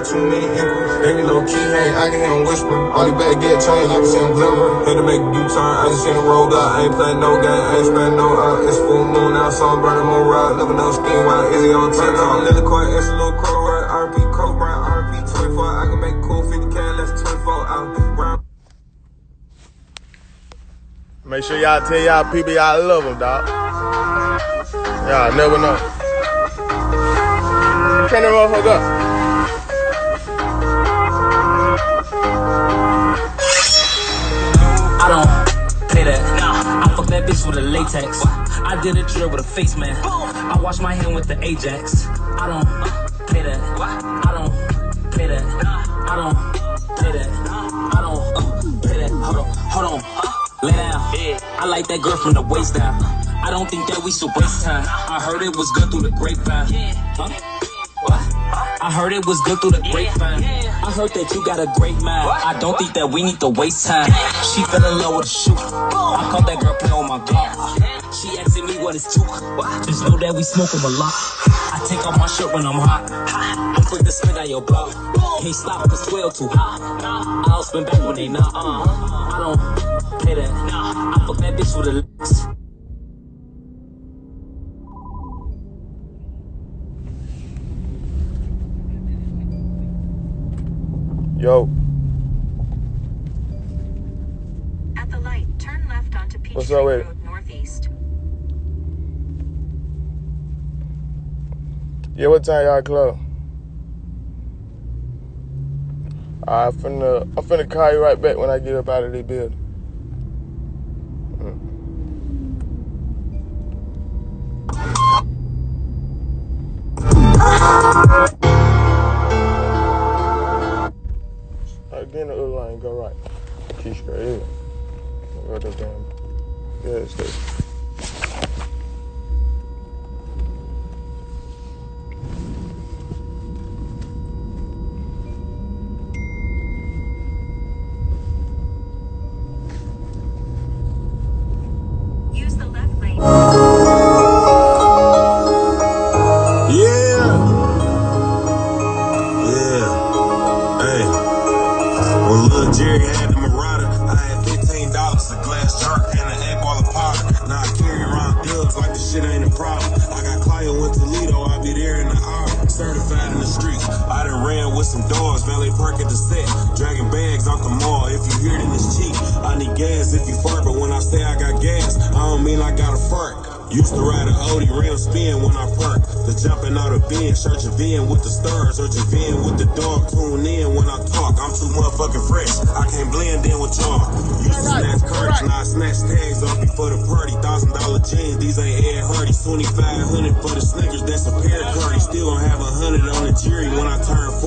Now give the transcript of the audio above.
too many equals. Baby, low key, hey, I can hear him whisper. All these bad get changed, I can see him glimmer. Had to make a U-turn, I just seen him roll out. I ain't playing no game, I ain't spending no out. It's full moon now, so I'm burning more route. Never know scheme wild, Izzy on TikTok. Lily Coin, it's a little crow, right? RP Cobra, RP 24. I can make cool 50K, less 24 out. Round. Make sure y'all tell y'all people y'all love them, dog. Y'all never know. Turn the motherfucker up. I don't play that. I fuck that bitch with a latex. I did a drill with a face man. I wash my hand with the Ajax. I don't play that. I don't play that. I don't play that. I don't play that. Hold on. Lay down. I like that girl from the waist down. I don't think that we should waste time. I heard it was good through the grapevine. I heard it was good through the grapevine. I heard that you got a great mind. I don't think that we need to waste time. She fell in love with a shoe. I caught that girl play on my Glock. She asking me what it's to. Just know that we smoke 'em a lot. I take off my shirt when I'm hot. I'm quick to spit out your block. Can't stop cause 12 too hot. I'll spin back when they not. I don't play that. I fuck that bitch with a legs. Yo. At the light, turn left onto Peachtree What's up with it? Road Northeast. Yeah, what time y'all close? I'm finna call you right back when I get up out of this building. Again, the other line go right. Keep straight in. Go to the damn gas station. Use the left lane. When Lil Jerry had the Marauder, I had $15, a glass jar, and an 8-ball of powder. Now I carry around dubs like the shit ain't a problem. I got client with Toledo, I'll be there in an hour. Certified in the streets, I done ran with some dogs, valet park at the set. Dragging bags out the mall, if you hear it, it's cheap. I need gas if you fart, but when I say I got gas, I don't mean I got a fart. Used to ride a Audi, rim spin when I park. The jumping out of bin, searching VN with the stars, searching VN with the dog. Tune in when I talk, I'm too motherfucking fresh. I can't blend in with y'all. Used to snatch cards, now I snatch tags off before the party. $1,000 jeans, these ain't Ed Hardy. 2500 for the Snickers, that's a pair of Cardi. Still gon' have 100 on the jury when I turn 40.